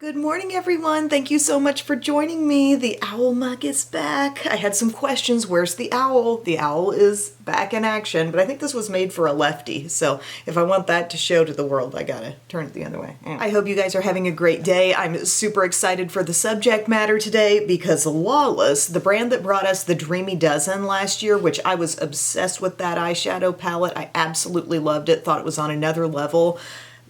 Good morning, everyone. Thank you so much for joining me. The owl mug is back. I had some questions. Where's the owl? The owl is back in action, but I think this was made for a lefty. So if I want that to show to the world, I gotta turn it the other way. I hope you guys are having a great day. I'm super excited for the subject matter today because Lawless, the brand that brought us the Dreamy Dozen last year, which I was obsessed with that eyeshadow palette. I absolutely loved it. Thought it was on another level.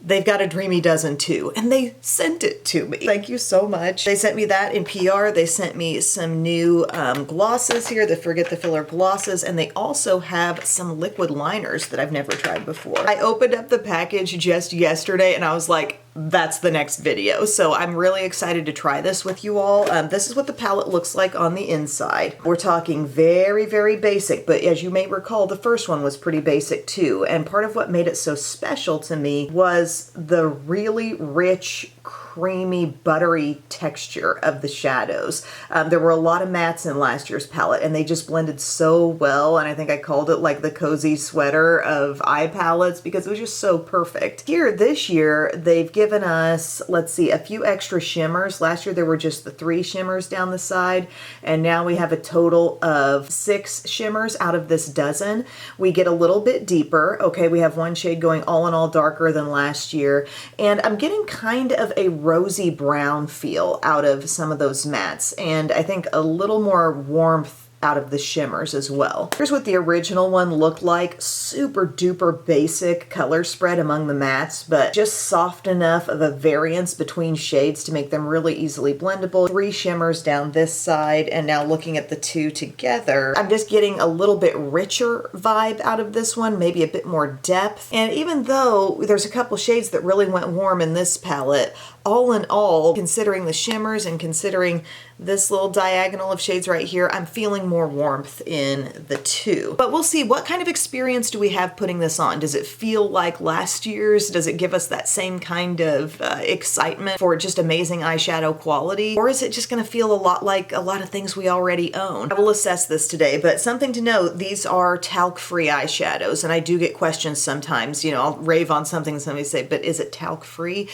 They've got a Dreamy Dozen too, and they sent it to me. Thank you so much. They sent me that in PR. They sent me some new glosses here, the Forget the Filler glosses, and they also have some liquid liners that I've never tried before. I opened up the package just yesterday and I was like, that's the next video. So I'm really excited to try this with you all. This is what the palette looks like on the inside. We're talking very, very basic, but as you may recall, the first one was pretty basic too. And part of what made it so special to me was the really rich, creamy, buttery texture of the shadows. There were a lot of mattes in last year's palette and they just blended so well, and I think I called it like the cozy sweater of eye palettes because it was just so perfect. Here this year they've given us, let's see, a few extra shimmers. Last year there were just the 3 shimmers down the side, and now we have a total of 6 shimmers out of this dozen. We get a little bit deeper. Okay, we have one shade going all in all darker than last year, and I'm getting kind of a rosy brown feel out of some of those mattes, and I think a little more warmth out of the shimmers as well. Here's what the original one looked like. Super duper basic color spread among the mattes, but just soft enough of a variance between shades to make them really easily blendable. 3 shimmers down this side, and now looking at the 2 together, I'm just getting a little bit richer vibe out of this one, maybe a bit more depth. And even though there's a couple shades that really went warm in this palette, all in all, considering the shimmers and considering this little diagonal of shades right here, I'm feeling more warmth in the 2. But we'll see, what kind of experience do we have putting this on? Does it feel like last year's? Does it give us that same kind of excitement for just amazing eyeshadow quality? Or is it just gonna feel a lot like a lot of things we already own? I will assess this today, but something to note, these are talc-free eyeshadows, and I do get questions sometimes, you know, I'll rave on something and somebody say, but is it talc-free?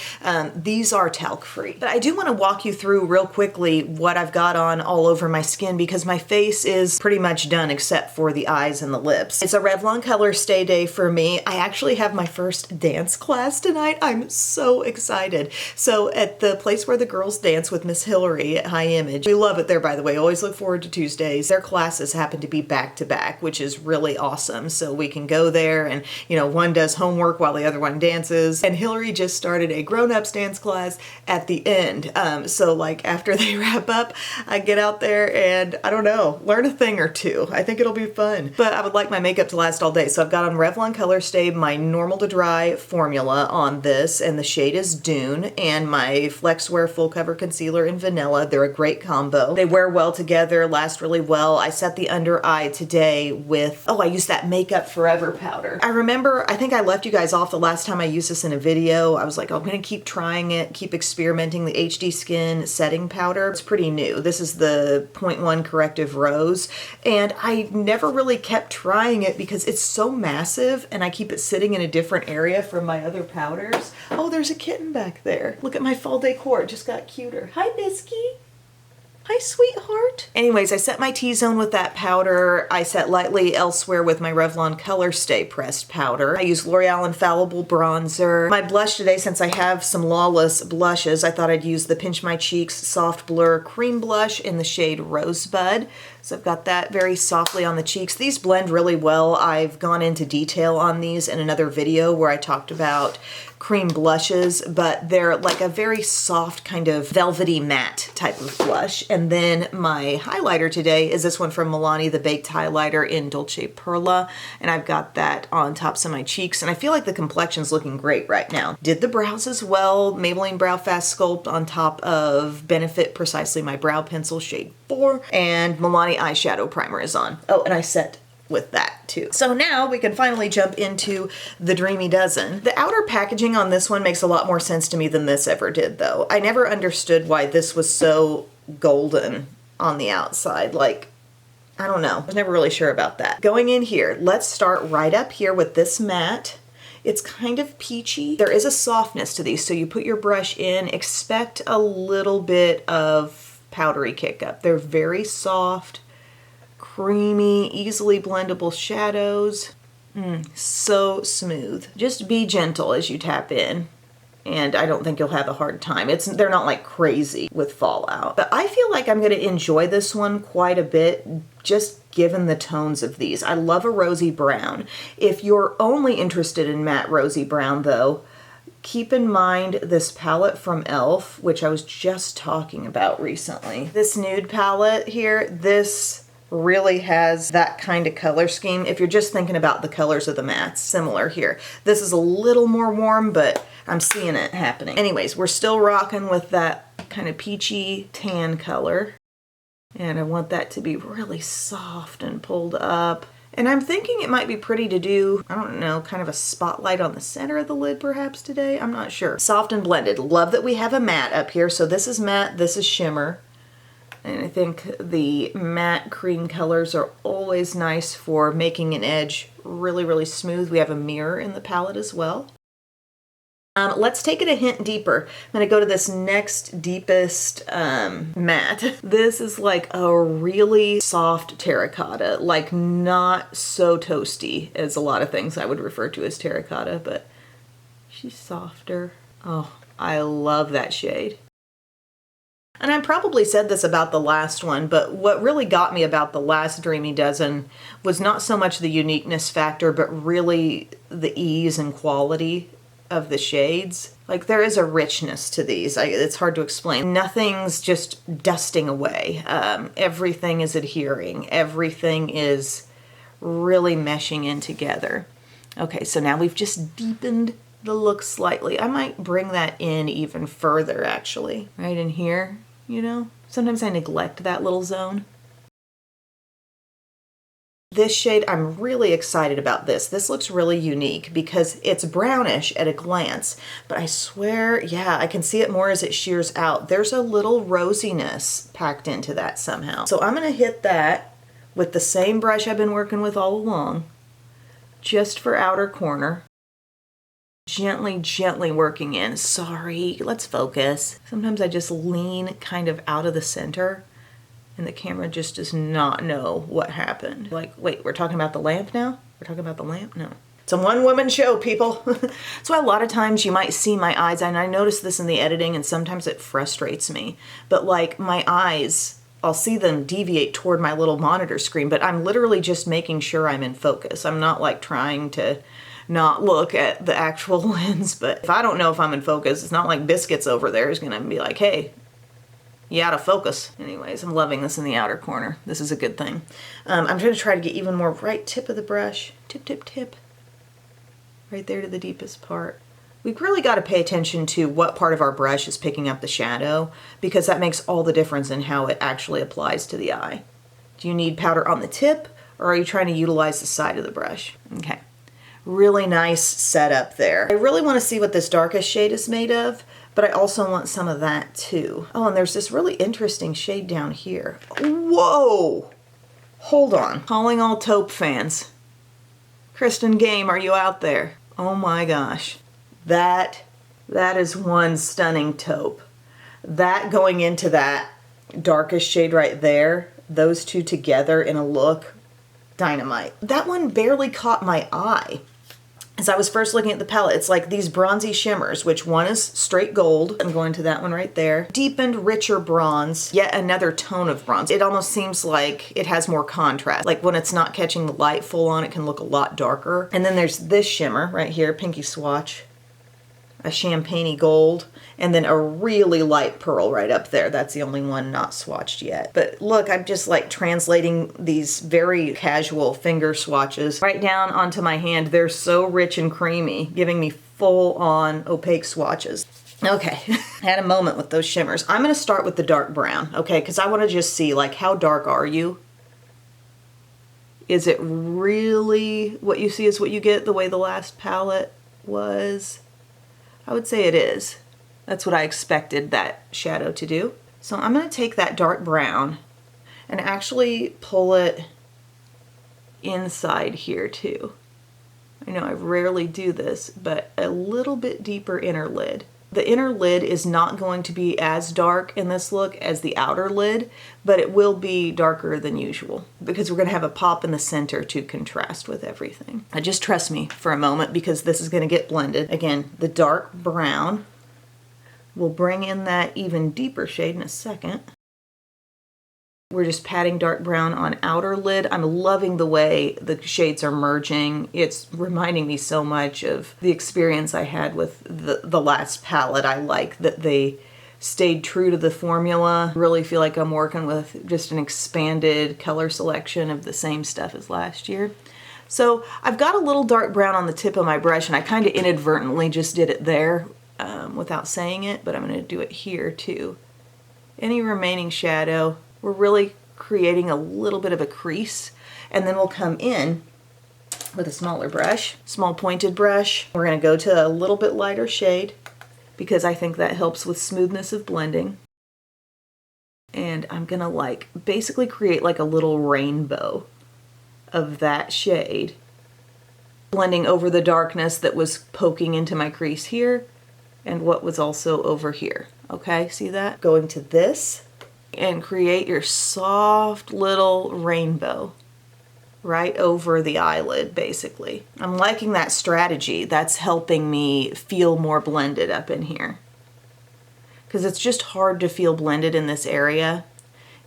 These are talc-free. But I do want to walk you through real quickly what I've got on all over my skin because my face is pretty much done except for the eyes and the lips. It's a Revlon Color Stay Day for me. I actually have my first dance class tonight. I'm so excited. So at the place where the girls dance with Miss Hillary at High Image, we love it there, by the way. Always look forward to Tuesdays. Their classes happen to be back to back, which is really awesome. So we can go there and, you know, one does homework while the other one dances. And Hillary just started a grown-ups dance class at the end. So like after they wrap up, I get out there and I don't know, learn a thing or two. I think it'll be fun. But I would like my makeup to last all day. So I've got on Revlon Color Stay, my normal to dry formula on this, and the shade is Dune, and my Flex Wear Full Cover Concealer in Vanilla. They're a great combo. They wear well together, last really well. I set the under eye today with, I used that Makeup Forever powder. I remember, I think I left you guys off the last time I used this in a video. I was like, I'm gonna keep trying it, keep experimenting. The HD Skin setting powder. It's pretty new. This is the 0.1 Corrective Rose, and I never really kept trying it because it's so massive and I keep it sitting in a different area from my other powders. Oh, there's a kitten back there. Look at my fall decor. It just got cuter. Hi, Bisky. Hi, sweetheart. Anyways, I set my T-zone with that powder. I set lightly elsewhere with my Revlon Color Stay pressed powder. I use L'Oreal Infallible bronzer. My blush today, since I have some Lawless blushes, I thought I'd use the Pinch My Cheeks Soft Blur Cream Blush in the shade Rosebud. So I've got that very softly on the cheeks. These blend really well. I've gone into detail on these in another video where I talked about cream blushes, but they're like a very soft kind of velvety matte type of blush. And then my highlighter today is this one from Milani, the Baked Highlighter in Dolce Perla. And I've got that on tops of my cheeks. And I feel like the complexion's looking great right now. Did the brows as well. Maybelline Brow Fast Sculpt on top of Benefit Precisely My Brow Pencil shade 4. And Milani eyeshadow primer is on. Oh, and I set with that too. So now we can finally jump into the Dreamy Dozen. The outer packaging on this one makes a lot more sense to me than this ever did though. I never understood why this was so golden on the outside. Like, I don't know. I was never really sure about that. Going in here, let's start right up here with this matte. It's kind of peachy. There is a softness to these, so you put your brush in, expect a little bit of powdery kick up. They're very soft, creamy, easily blendable shadows. So smooth. Just be gentle as you tap in, and I don't think you'll have a hard time. They're not like crazy with fallout. But I feel like I'm going to enjoy this one quite a bit, just given the tones of these. I love a rosy brown. If you're only interested in matte rosy brown though, keep in mind this palette from e.l.f., which I was just talking about recently. This nude palette here, this really has that kind of color scheme. If you're just thinking about the colors of the mattes, similar here. This is a little more warm, but I'm seeing it happening. Anyways, we're still rocking with that kind of peachy tan color. And I want that to be really soft and pulled up. And I'm thinking it might be pretty to do, I don't know, kind of a spotlight on the center of the lid perhaps today. I'm not sure. Soft and blended. Love that we have a matte up here. So this is matte, this is shimmer. And I think the matte cream colors are always nice for making an edge really, really smooth. We have a mirror in the palette as well. Let's take it a hint deeper. I'm going to go to this next deepest matte. This is like a really soft terracotta, like not so toasty as a lot of things I would refer to as terracotta, but she's softer. Oh, I love that shade. And I probably said this about the last one, but what really got me about the last Dreamy Dozen was not so much the uniqueness factor, but really the ease and quality of the shades. Like there is a richness to these. It's hard to explain. Nothing's just dusting away. Everything is adhering. Everything is really meshing in together. Okay, so now we've just deepened the look slightly. I might bring that in even further actually. Right in here. You know, sometimes I neglect that little zone. This shade, I'm really excited about this. This looks really unique because it's brownish at a glance, but I swear, yeah, I can see it more as it shears out. There's a little rosiness packed into that somehow. So I'm gonna hit that with the same brush I've been working with all along, just for outer corner. Gently, gently working in. Sorry, let's focus. Sometimes I just lean kind of out of the center and the camera just does not know what happened. Like, wait, we're talking about the lamp now? We're talking about the lamp? No. It's a one-woman show, people. That's why a lot of times you might see my eyes, and I notice this in the editing, and sometimes it frustrates me. But like my eyes, I'll see them deviate toward my little monitor screen, but I'm literally just making sure I'm in focus. I'm not like trying to not look at the actual lens, but if I don't know if I'm in focus, it's not like Biscuits over there is gonna be like, hey, you out of focus. Anyways, I'm loving this in the outer corner. This is a good thing. I'm gonna try to get even more right tip of the brush. Tip, tip, tip. Right there to the deepest part. We've really got to pay attention to what part of our brush is picking up the shadow, because that makes all the difference in how it actually applies to the eye. Do you need powder on the tip, or are you trying to utilize the side of the brush? Okay. Really nice setup there. I really want to see what this darkest shade is made of, but I also want some of that too. Oh, and there's this really interesting shade down here. Whoa! Hold on. Calling all taupe fans. Kristen Game, are you out there? Oh my gosh. That is one stunning taupe. That going into that darkest shade right there, those two together in a look, dynamite. That one barely caught my eye. As I was first looking at the palette, it's like these bronzy shimmers, which one is straight gold. I'm going to that one right there. Deepened, richer bronze, yet another tone of bronze. It almost seems like it has more contrast. Like when it's not catching the light full on, it can look a lot darker. And then there's this shimmer right here, pinky swatch, a champagne-y gold, and then a really light pearl right up there. That's the only one not swatched yet. But look, I'm just like translating these very casual finger swatches right down onto my hand. They're so rich and creamy, giving me full-on opaque swatches. Okay, I had a moment with those shimmers. I'm gonna start with the dark brown, okay? Because I wanna just see, like, how dark are you? Is it really what you see is what you get, the way the last palette was? I would say it is. That's what I expected that shadow to do. So I'm going to take that dark brown and actually pull it inside here too. I know I rarely do this, but a little bit deeper inner lid. The inner lid is not going to be as dark in this look as the outer lid, but it will be darker than usual because we're going to have a pop in the center to contrast with everything. Just trust me for a moment because this is going to get blended. Again, the dark brown will bring in that even deeper shade in a second. We're just patting dark brown on outer lid. I'm loving the way the shades are merging. It's reminding me so much of the experience I had with the last palette. I like that they stayed true to the formula. I really feel like I'm working with just an expanded color selection of the same stuff as last year. So I've got a little dark brown on the tip of my brush, and I kind of inadvertently just did it there without saying it, but I'm going to do it here too. Any remaining shadow, we're really creating a little bit of a crease, and then we'll come in with a smaller brush, small pointed brush. We're going to go to a little bit lighter shade because I think that helps with smoothness of blending. And I'm going to like basically create like a little rainbow of that shade, blending over the darkness that was poking into my crease here and what was also over here. Okay, see that? Going to this and create your soft little rainbow right over the eyelid, basically. I'm liking that strategy. That's helping me feel more blended up in here. Because it's just hard to feel blended in this area.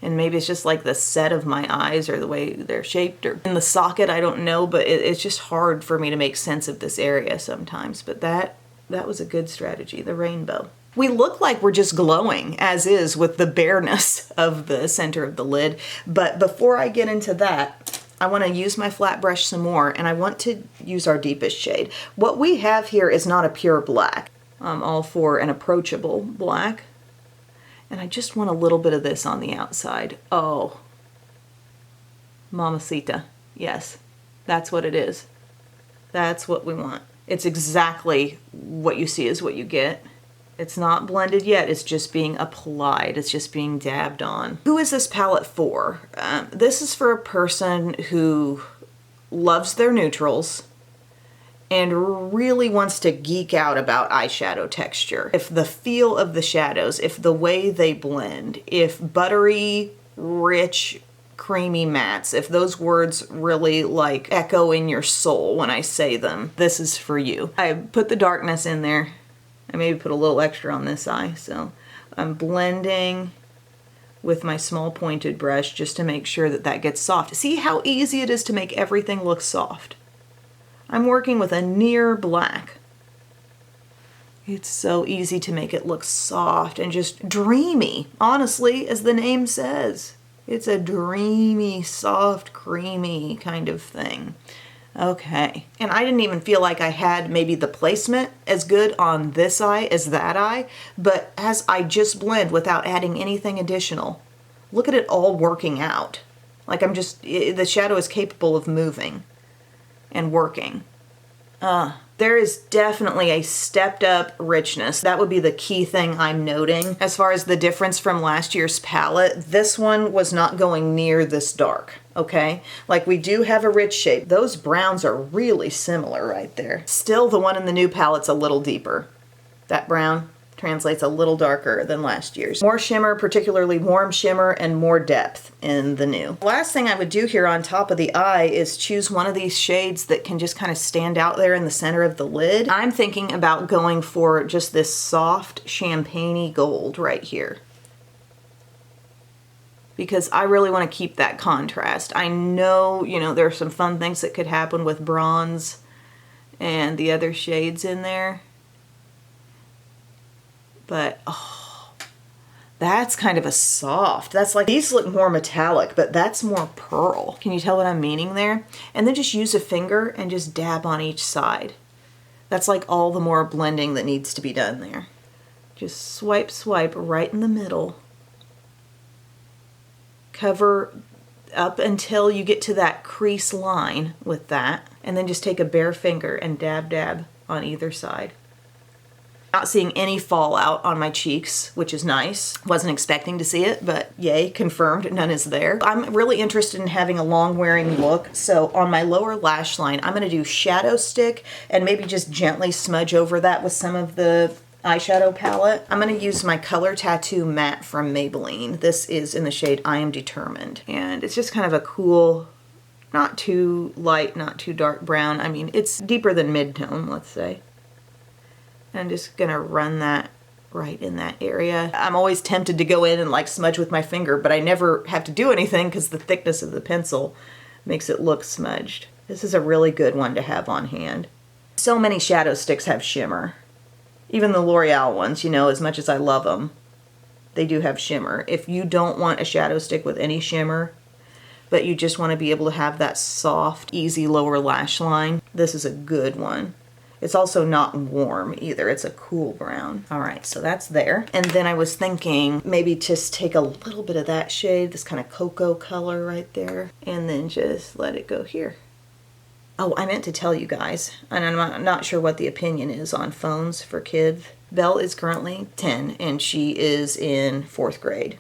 And maybe it's just like the set of my eyes or the way they're shaped or in the socket, I don't know, but it's just hard for me to make sense of this area sometimes. But that was a good strategy, the rainbow. We look like we're just glowing as is with the bareness of the center of the lid. But before I get into that, I want to use my flat brush some more, and I want to use our deepest shade. What we have here is not a pure black. I'm all for an approachable black. And I just want a little bit of this on the outside. Oh, mamacita. Yes, that's what it is. That's what we want. It's exactly what you see is what you get. It's not blended yet, it's just being applied, it's just being dabbed on. Who is this palette for? This is for a person who loves their neutrals and really wants to geek out about eyeshadow texture. If the feel of the shadows, if the way they blend, if buttery, rich, creamy mattes, if those words really like echo in your soul when I say them, this is for you. I put the darkness in there. I maybe put a little extra on this eye, so I'm blending with my small pointed brush just to make sure that that gets soft. See how easy it is to make everything look soft? I'm working with a near black. It's so easy to make it look soft and just dreamy, honestly, as the name says. It's a dreamy, soft, creamy kind of thing. Okay, and I didn't even feel like I had maybe the placement as good on this eye as that eye, but as I just blend without adding anything additional, look at it all working out. Like the shadow is capable of moving and working. There is definitely a stepped up richness. That would be the key thing I'm noting. As far as the difference from last year's palette, this one was not going near this dark, okay? Like we do have a rich shade. Those browns are really similar right there. Still, the one in the new palette's a little deeper. That brown translates a little darker than last year's. More shimmer, particularly warm shimmer, and more depth in the new. The last thing I would do here on top of the eye is choose one of these shades that can just kind of stand out there in the center of the lid. I'm thinking about going for just this soft champagne-y gold right here, because I really want to keep that contrast. I know, there are some fun things that could happen with bronze and the other shades in there. But, oh, that's kind of a soft. That's like, these look more metallic, but that's more pearl. Can you tell what I'm meaning there? And then just use a finger and just dab on each side. That's like all the more blending that needs to be done there. Just swipe, swipe right in the middle. Cover up until you get to that crease line with that. And then just take a bare finger and dab, dab on either side. Not seeing any fallout on my cheeks, which is nice. Wasn't expecting to see it, but yay, confirmed, none is there. I'm really interested in having a long wearing look, so on my lower lash line, I'm gonna do shadow stick and maybe just gently smudge over that with some of the eyeshadow palette. I'm gonna use my Color Tattoo Matte from Maybelline. This is in the shade I Am Determined. And it's just kind of a cool, not too light, not too dark brown. I mean, it's deeper than mid-tone, let's say. I'm just gonna run that right in that area. I'm always tempted to go in and like smudge with my finger, but I never have to do anything because the thickness of the pencil makes it look smudged. This is a really good one to have on hand. So many shadow sticks have shimmer. Even the L'Oreal ones, you know, as much as I love them, they do have shimmer. If you don't want a shadow stick with any shimmer, but you just want to be able to have that soft, easy lower lash line, this is a good one. It's also not warm either. It's a cool brown. All right, so that's there. And then I was thinking maybe just take a little bit of that shade, this kind of cocoa color right there, and then just let it go here. Oh, I meant to tell you guys, and I'm not sure what the opinion is on phones for kids. Belle is currently 10 and she is in 4th grade.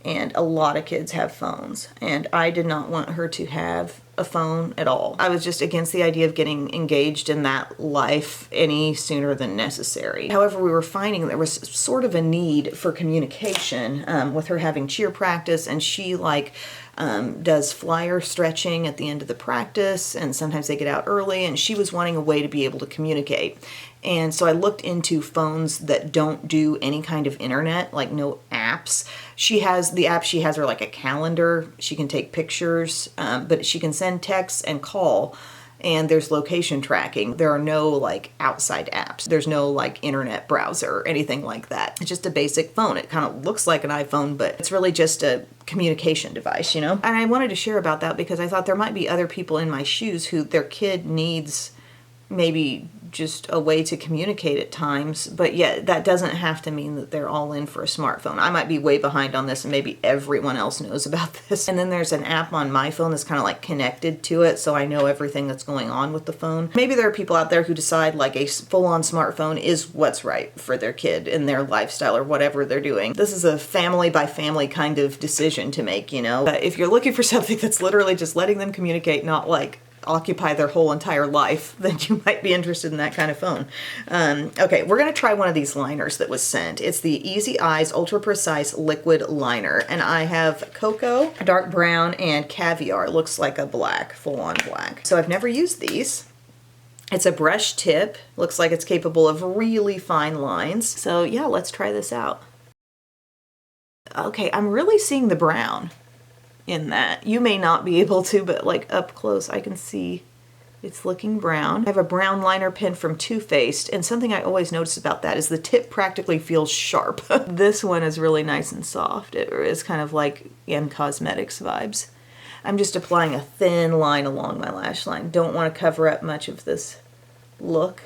And a lot of kids have phones, and I did not want her to have a phone at all. I was just against the idea of getting engaged in that life any sooner than necessary. However, we were finding there was sort of a need for communication with her having cheer practice, and she does flyer stretching at the end of the practice, and sometimes they get out early, and she was wanting a way to be able to communicate. And so I looked into phones that don't do any kind of internet, like no apps. The apps she has are like a calendar. She can take pictures, but she can send texts and call, and there's location tracking. There are no like outside apps. There's no like internet browser or anything like that. It's just a basic phone. It kind of looks like an iPhone, but it's really just a communication device, you know? And I wanted to share about that because I thought there might be other people in my shoes who their kid needs maybe just a way to communicate at times, but yet that doesn't have to mean that they're all in for a smartphone. I might be way behind on this and maybe everyone else knows about this. And then there's an app on my phone that's kind of like connected to it, so I know everything that's going on with the phone. Maybe there are people out there who decide like a full-on smartphone is what's right for their kid and their lifestyle or whatever they're doing. This is a family by family kind of decision to make, you know? But if you're looking for something that's literally just letting them communicate, not like occupy their whole entire life, then you might be interested in that kind of phone. Okay, we're gonna try one of these liners that was sent. It's the Easy Eyes Ultra Precise Liquid Liner, and I have cocoa, dark brown, and caviar. Looks like a black, full-on black. So I've never used these. It's a brush tip. Looks like it's capable of really fine lines. So yeah, let's try this out. Okay, I'm really seeing the brown in that. You may not be able to, but like up close I can see it's looking brown. I have a brown liner pen from Too Faced, and something I always notice about that is the tip practically feels sharp. This one is really nice and soft. It is kind of like M Cosmetics vibes. I'm just applying a thin line along my lash line. Don't want to cover up much of this look.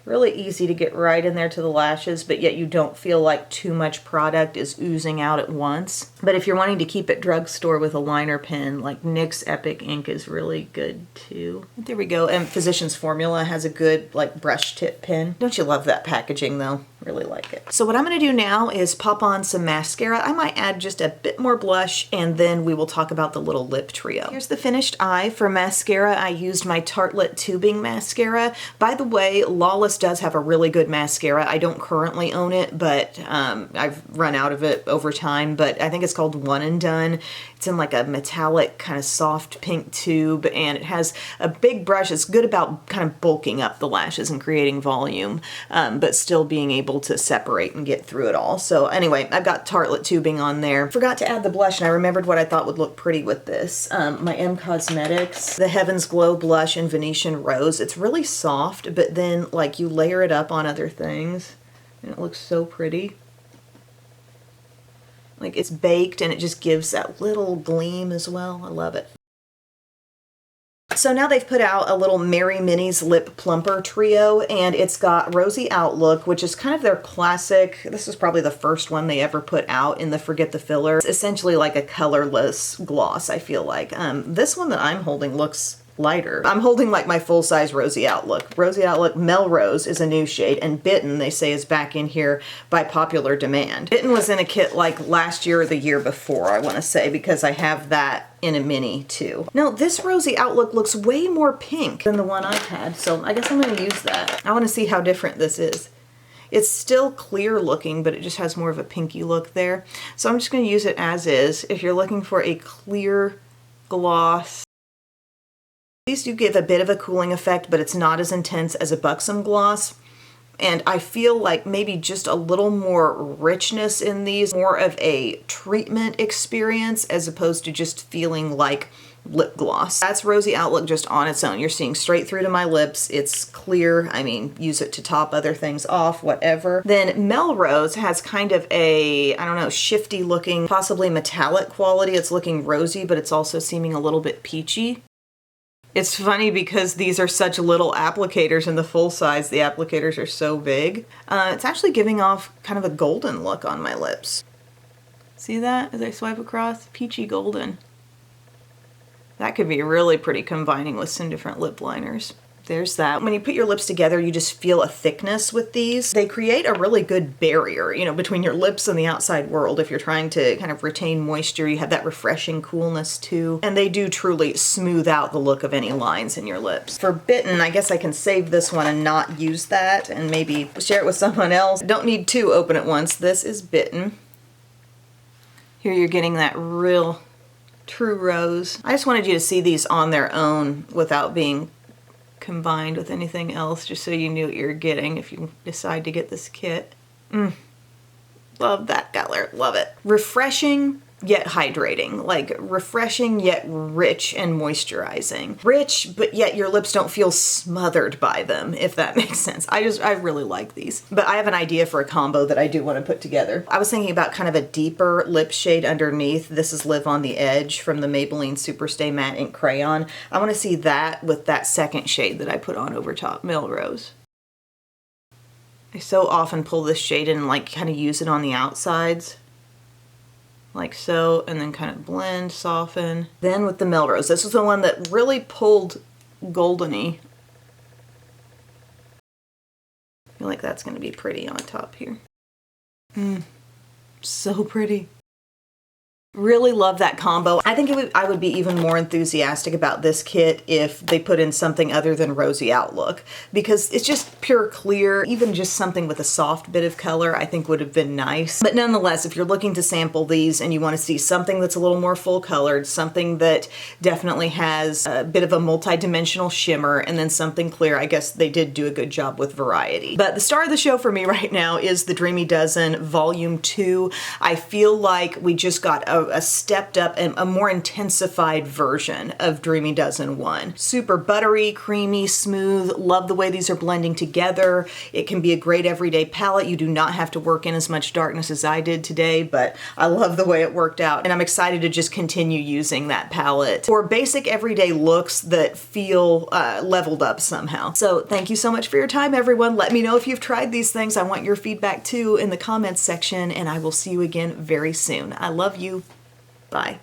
Really easy to get right in there to the lashes, but yet you don't feel like too much product is oozing out at once. But if you're wanting to keep it drugstore with a liner pen, like NYX Epic ink is really good too. There we go. And Physicians Formula has a good like brush tip pen. Don't you love that packaging though? Really like it. So what I'm going to do now is pop on some mascara. I might add just a bit more blush, and then we will talk about the little lip trio. Here's the finished eye. For mascara, I used my Tartelette Tubing Mascara. By the way, Lawless does have a really good mascara. I don't currently own it, but I've run out of it over time, but I think it's called One and Done. It's in like a metallic kind of soft pink tube, and it has a big brush. It's good about kind of bulking up the lashes and creating volume, but still being able to separate and get through it all. So anyway, I've got Tartelette Tubing on there. Forgot to add the blush, and I remembered what I thought would look pretty with this. My M Cosmetics, the Heaven's Glow Blush in Venetian Rose. It's really soft, but then like you layer it up on other things, and it looks so pretty. Like it's baked, and it just gives that little gleam as well. I love it. So now they've put out a little Mary Minnie's Lip Plumper Trio, and it's got Rosy Outlook, which is kind of their classic. This is probably the first one they ever put out in the Forget the Filler. It's essentially like a colorless gloss, I feel like. This one that I'm holding looks lighter. I'm holding like my full-size Rosy Outlook. Rosy Outlook Melrose is a new shade, and Bitten, they say, is back in here by popular demand. Bitten was in a kit like last year or the year before, I want to say, because I have that in a mini too. Now, this Rosy Outlook looks way more pink than the one I've had, so I guess I'm going to use that. I want to see how different this is. It's still clear looking, but it just has more of a pinky look there. So I'm just going to use it as is. If you're looking for a clear gloss, these do give a bit of a cooling effect, but it's not as intense as a Buxom gloss. And I feel like maybe just a little more richness in these, more of a treatment experience as opposed to just feeling like lip gloss. That's Rosy Outlook just on its own. You're seeing straight through to my lips. It's clear. I mean, use it to top other things off, whatever. Then Melrose has kind of a, I don't know, shifty looking, possibly metallic quality. It's looking rosy, but it's also seeming a little bit peachy. It's funny because these are such little applicators in the full size. The applicators are so big. It's actually giving off kind of a golden look on my lips. See that as I swipe across? Peachy golden. That could be really pretty combining with some different lip liners. There's that. When you put your lips together, you just feel a thickness with these. They create a really good barrier, you know, between your lips and the outside world. If you're trying to kind of retain moisture, you have that refreshing coolness too. And they do truly smooth out the look of any lines in your lips. For Bitten, I guess I can save this one and not use that and maybe share it with someone else. Don't need two open at once. This is Bitten. Here you're getting that real true rose. I just wanted you to see these on their own without being combined with anything else, just so you knew what you're getting if you decide to get this kit. Love that color, love it. Refreshing yet hydrating, like refreshing yet rich and moisturizing. Rich, but yet your lips don't feel smothered by them, if that makes sense. I really like these. But I have an idea for a combo that I do want to put together. I was thinking about kind of a deeper lip shade underneath. This is Live on the Edge from the Maybelline Superstay Matte Ink Crayon. I want to see that with that second shade that I put on over top, Melrose. I so often pull this shade in and like kind of use it on the outsides. Like so, and then kind of blend, soften. Then with the Melrose, this is the one that really pulled goldeny. I feel like that's going to be pretty on top here. So pretty. Really love that combo. I think I would be even more enthusiastic about this kit if they put in something other than Rosy Outlook, because it's just pure clear. Even just something with a soft bit of color I think would have been nice. But nonetheless, if you're looking to sample these and you want to see something that's a little more full colored, something that definitely has a bit of a multi-dimensional shimmer, and then something clear, I guess they did do a good job with variety. But the star of the show for me right now is the Dreamy Dozen Volume 2. I feel like we just got a stepped up and a more intensified version of Dreamy Dozen 1. Super buttery, creamy, smooth. Love the way these are blending together. It can be a great everyday palette. You do not have to work in as much darkness as I did today, but I love the way it worked out, and I'm excited to just continue using that palette for basic everyday looks that feel leveled up somehow. So thank you so much for your time, everyone. Let me know if you've tried these things. I want your feedback too in the comments section, and I will see you again very soon. I love you. Bye.